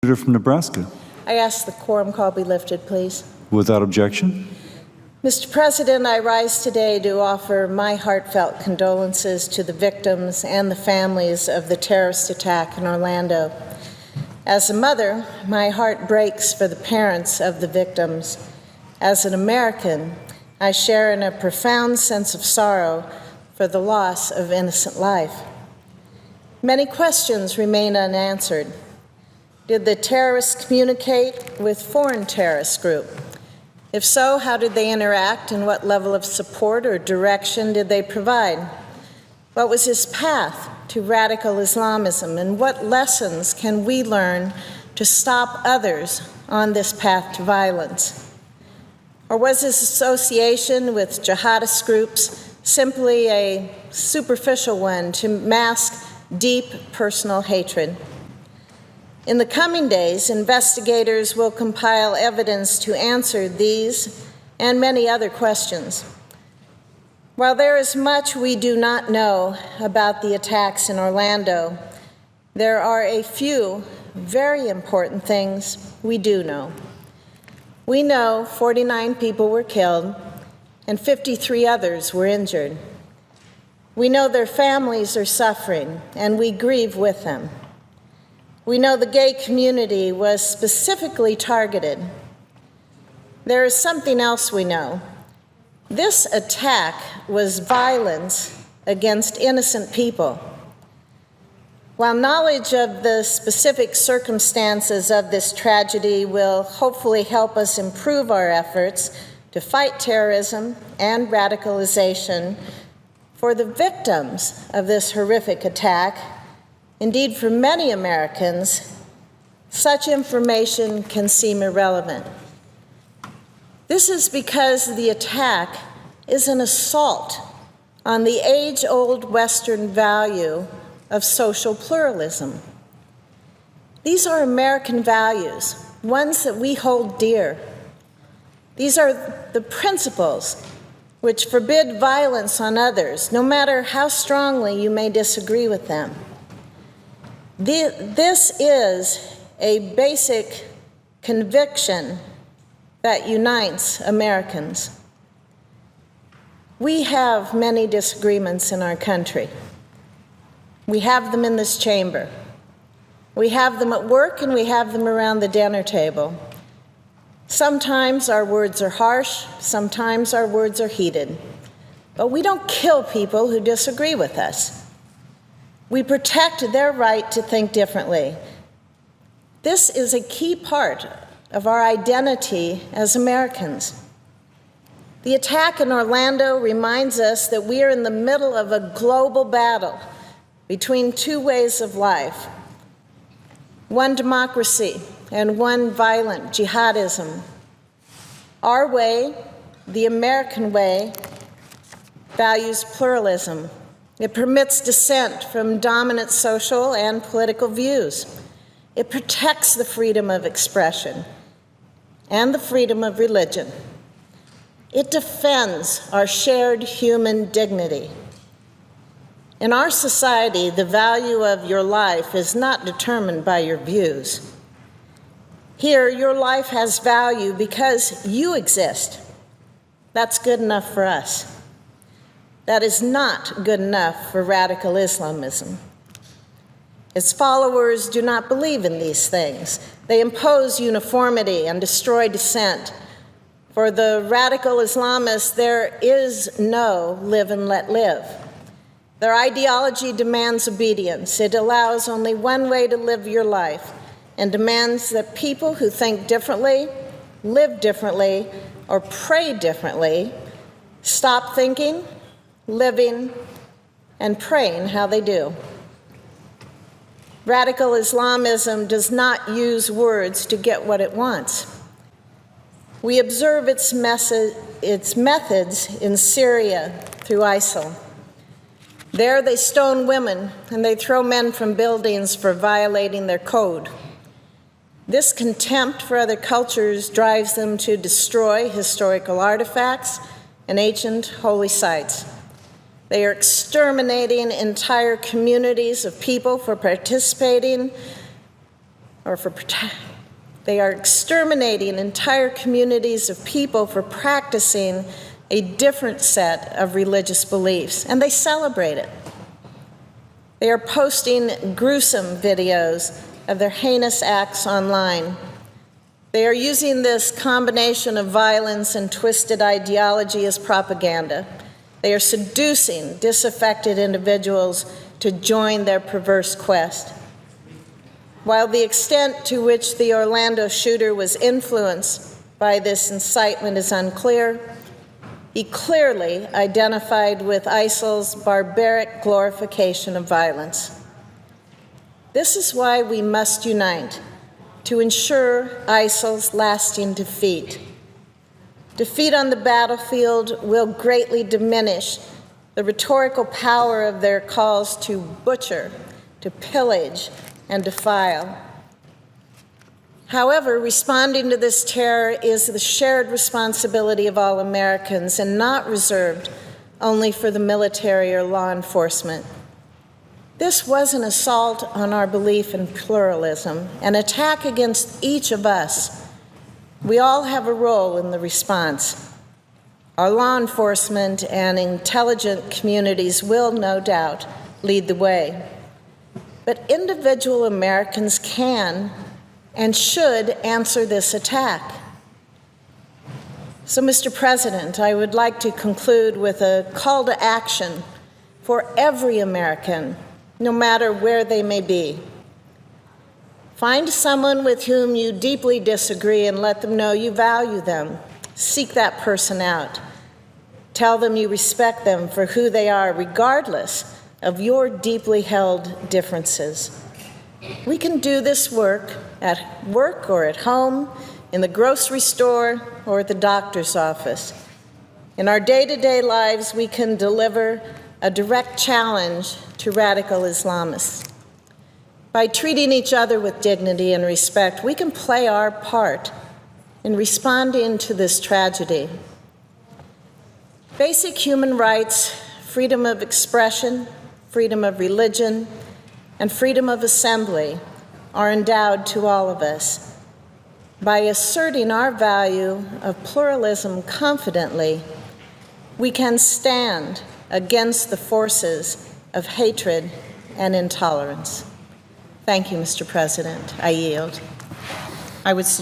Senator from Nebraska. I ask the quorum call be lifted, please. Without objection. Mr. President, I rise today to offer my heartfelt condolences to the victims and the families of the terrorist attack in Orlando. As a mother, my heart breaks for the parents of the victims. As an American, I share in a profound sense of sorrow for the loss of innocent life. Many questions remain unanswered. Did the terrorists communicate with foreign terrorist groups? If so, how did they interact and what level of support or direction did they provide? What was his path to radical Islamism, and what lessons can we learn to stop others on this path to violence? Or was his association with jihadist groups simply a superficial one to mask deep personal hatred? In the coming days, investigators will compile evidence to answer these and many other questions. While there is much we do not know about the attacks in Orlando, there are a few very important things we do know. We know 49 people were killed and 53 others were injured. We know their families are suffering, and we grieve with them. We know the gay community was specifically targeted. There is something else we know. This attack was violence against innocent people. While knowledge of the specific circumstances of this tragedy will hopefully help us improve our efforts to fight terrorism and radicalization, for the victims of this horrific attack, indeed, for many Americans, such information can seem irrelevant. This is because the attack is an assault on the age-old Western value of social pluralism. These are American values, ones that we hold dear. These are the principles which forbid violence on others, no matter how strongly you may disagree with them. This is a basic conviction that unites Americans. We have many disagreements in our country. We have them in this chamber. We have them at work, and we have them around the dinner table. Sometimes our words are harsh, sometimes our words are heated. But we don't kill people who disagree with us. We protect their right to think differently. This is a key part of our identity as Americans. The attack in Orlando reminds us that we are in the middle of a global battle between two ways of life, one democracy and one violent jihadism. Our way, the American way, values pluralism. It permits dissent from dominant social and political views. It protects the freedom of expression and the freedom of religion. It defends our shared human dignity. In our society, the value of your life is not determined by your views. Here, your life has value because you exist. That's good enough for us. That is not good enough for radical Islamism. Its followers do not believe in these things. They impose uniformity and destroy dissent. For the radical Islamists, there is no live and let live. Their ideology demands obedience. It allows only one way to live your life and demands that people who think differently, live differently, or pray differently stop thinking, living, and praying how they do. Radical Islamism does not use words to get what it wants. We observe its methods in Syria through ISIL. There they stone women and they throw men from buildings for violating their code. This contempt for other cultures drives them to destroy historical artifacts and ancient holy sites. They are exterminating entire communities of people for participating they are exterminating entire communities of people for practicing a different set of religious beliefs, and they celebrate it. They are posting gruesome videos of their heinous acts online. They are using this combination of violence and twisted ideology as propaganda. They are seducing disaffected individuals to join their perverse quest. While the extent to which the Orlando shooter was influenced by this incitement is unclear, he clearly identified with ISIL's barbaric glorification of violence. This is why we must unite to ensure ISIL's lasting defeat. Defeat on the battlefield will greatly diminish the rhetorical power of their calls to butcher, to pillage, and defile. However, responding to this terror is the shared responsibility of all Americans and not reserved only for the military or law enforcement. This was an assault on our belief in pluralism, an attack against each of us. We all have a role in the response. Our law enforcement and intelligent communities will, no doubt, lead the way. But individual Americans can and should answer this attack. So, Mr. President, I would like to conclude with a call to action for every American, no matter where they may be. Find someone with whom you deeply disagree and let them know you value them. Seek that person out. Tell them you respect them for who they are, regardless of your deeply held differences. We can do this work at work or at home, in the grocery store or at the doctor's office. In our day-to-day lives, we can deliver a direct challenge to radical Islamists. By treating each other with dignity and respect, we can play our part in responding to this tragedy. Basic human rights, freedom of expression, freedom of religion, and freedom of assembly are endowed to all of us. By asserting our value of pluralism confidently, we can stand against the forces of hatred and intolerance. Thank you, Mr. President. I yield.